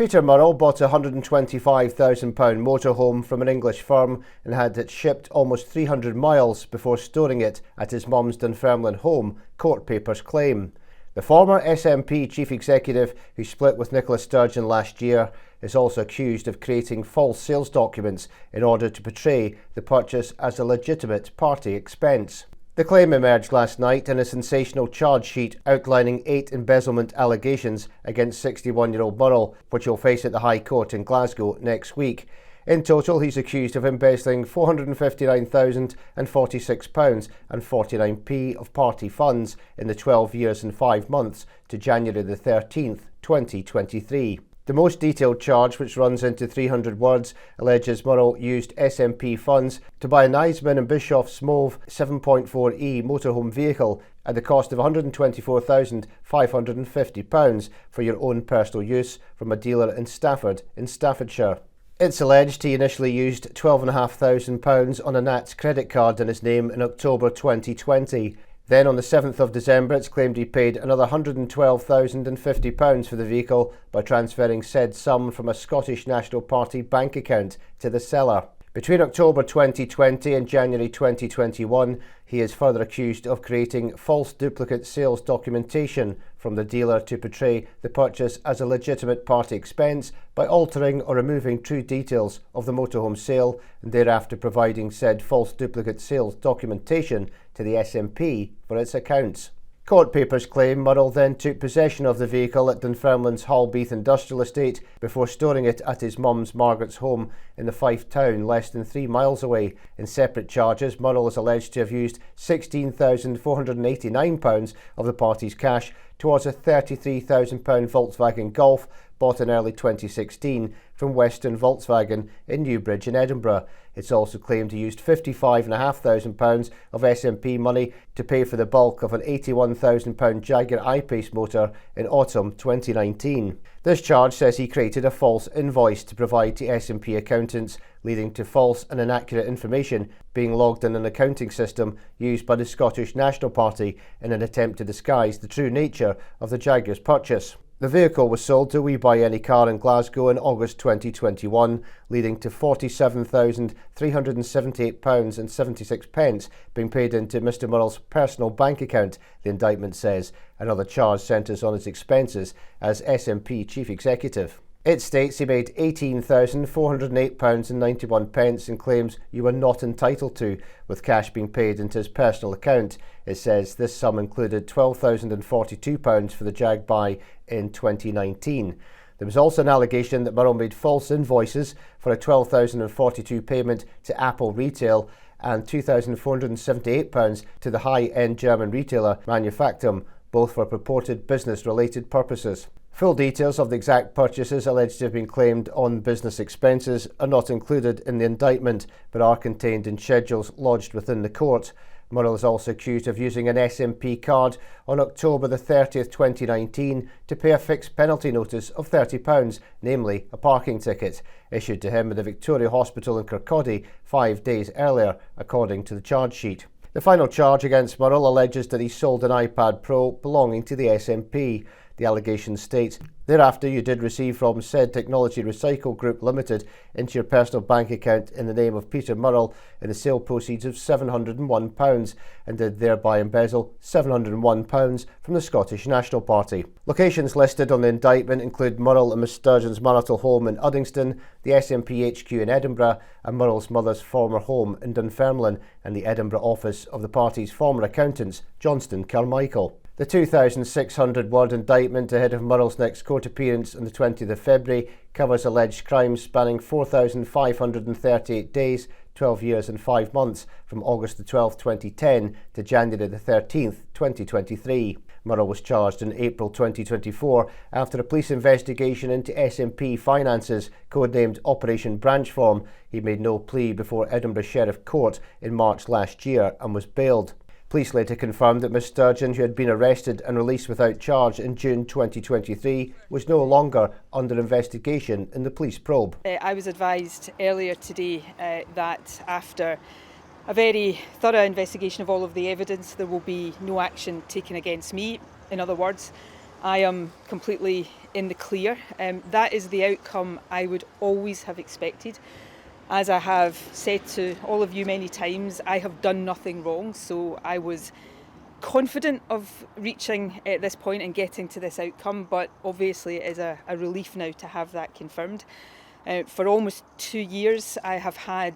Peter Murrell bought a £125,000 motorhome from an English firm and had it shipped almost 300 miles before storing it at his mum's Dunfermline home, court papers claim. The former SNP chief executive, who split with Nicola Sturgeon last year, is also accused of creating false sales documents in order to portray the purchase as a legitimate party expense. The claim emerged last night in a sensational charge sheet outlining 8 embezzlement allegations against 61-year-old Murrell, which he'll face at the High Court in Glasgow next week. In total, he's accused of embezzling £459,046 and 49p of party funds in the 12 years and 5 months to January the 13th, 2023. The most detailed charge, which runs into 300 words, alleges Murrell used SNP funds to buy a Niesman and Bischoff's Mauve 7.4e motorhome vehicle at the cost of £124,550 for your own personal use from a dealer in Stafford in Staffordshire. It's alleged he initially used £12,500 on a Nats credit card in his name in October 2020. Then on the 7th of December, it's claimed he paid another £112,050 for the vehicle by transferring said sum from a Scottish National Party bank account to the seller. Between October 2020 and January 2021, he is further accused of creating false duplicate sales documentation from the dealer to portray the purchase as a legitimate party expense by altering or removing true details of the motorhome sale and thereafter providing said false duplicate sales documentation to the SNP for its accounts. Court papers claim Murrell then took possession of the vehicle at Dunfermline's Hallbeath Industrial Estate before storing it at his mum's Margaret's home in the Fife town, less than 3 miles away. In separate charges, Murrell is alleged to have used £16,489 of the party's cash towards a £33,000 Volkswagen Golf bought in early 2016 from Western Volkswagen in Newbridge in Edinburgh. It's also claimed he used £55,500 of SNP money to pay for the bulk of an £81,000 Jaguar I-Pace motor in autumn 2019. This charge says he created a false invoice to provide to SNP accountants, leading to false and inaccurate information being logged in an accounting system used by the Scottish National Party in an attempt to disguise the true nature of the Jaguar's purchase. The vehicle was sold to We Buy Any Car in Glasgow in August 2021, leading to £47,378.76 being paid into Mr Murrell's personal bank account, the indictment says. Another charge centres on his expenses as SNP chief executive. It states he made £18,408.91 and claims you were not entitled to, with cash being paid into his personal account. It says this sum included £12,042 for the Jag buy in 2019. There was also an allegation that Murrell made false invoices for a £12,042 payment to Apple Retail and £2,478 to the high-end German retailer Manufactum, both for purported business-related purposes. Full details of the exact purchases alleged to have been claimed on business expenses are not included in the indictment, but are contained in schedules lodged within the court. Murrell is also accused of using an SNP card on October the 30th, 2019 to pay a fixed penalty notice of £30, namely a parking ticket, issued to him at the Victoria Hospital in Kirkcaldy 5 days earlier, according to the charge sheet. The final charge against Murrell alleges that he sold an iPad Pro belonging to the SNP. The allegation states, thereafter you did receive from said Technology Recycle Group Limited into your personal bank account in the name of Peter Murrell in the sale proceeds of £701 and did thereby embezzle £701 from the Scottish National Party. Locations listed on the indictment include Murrell and Miss Sturgeon's marital home in Uddingston, the SNP HQ in Edinburgh and Murrell's mother's former home in Dunfermline and the Edinburgh office of the party's former accountants, Johnston Carmichael. The 2,600-word indictment ahead of Murrell's next court appearance on the 20th of February covers alleged crimes spanning 4,538 days, 12 years and 5 months from August the 12th, 2010 to January the 13th, 2023. Murrell was charged in April 2024 after a police investigation into SNP finances, codenamed Operation Branchform. He made no plea before Edinburgh Sheriff Court in March last year and was bailed. Police later confirmed that Miss Sturgeon, who had been arrested and released without charge in June 2023, was no longer under investigation in the police probe. I was advised earlier today that after a very thorough investigation of all of the evidence, there will be no action taken against me. In other words, I am completely in the clear. That is the outcome I would always have expected. As I have said to all of you many times, I have done nothing wrong, so I was confident of reaching at this point and getting to this outcome, but obviously it is a relief now to have that confirmed. For almost 2 years I have had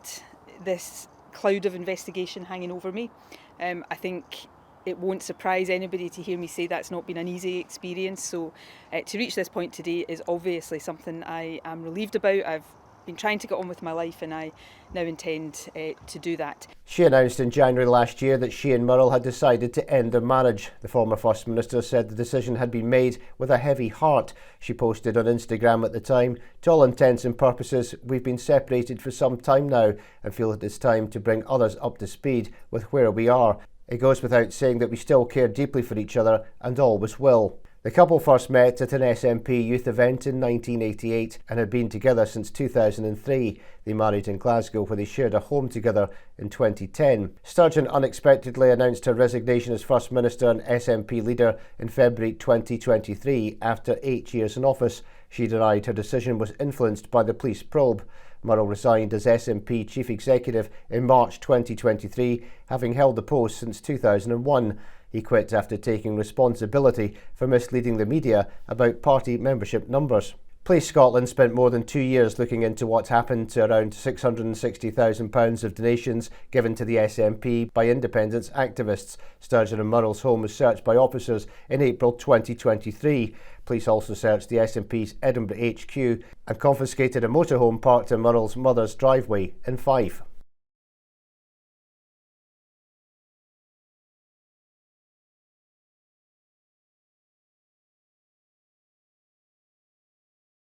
this cloud of investigation hanging over me. I think it won't surprise anybody to hear me say that's not been an easy experience, so to reach this point today is obviously something I am relieved about. I've been trying to get on with my life and I now intend to do that. She announced in January last year that she and Murrell had decided to end their marriage. The former First Minister said the decision had been made with a heavy heart. She posted on Instagram at the time, "To all intents and purposes, we've been separated for some time now and feel it is time to bring others up to speed with where we are. It goes without saying that we still care deeply for each other and always will." The couple first met at an SNP youth event in 1988 and had been together since 2003. They married in Glasgow, where they shared a home together in 2010. Sturgeon unexpectedly announced her resignation as First Minister and SNP leader in February 2023 after 8 years in office. She denied her decision was influenced by the police probe. Murrell resigned as SNP Chief Executive in March 2023, having held the post since 2001. He quit after taking responsibility for misleading the media about party membership numbers. Police Scotland spent more than 2 years looking into what happened to around £660,000 of donations given to the SNP by independence activists. Sturgeon and Murrell's home was searched by officers in April 2023. Police also searched the SNP's Edinburgh HQ and confiscated a motorhome parked in Murrell's mother's driveway in Fife.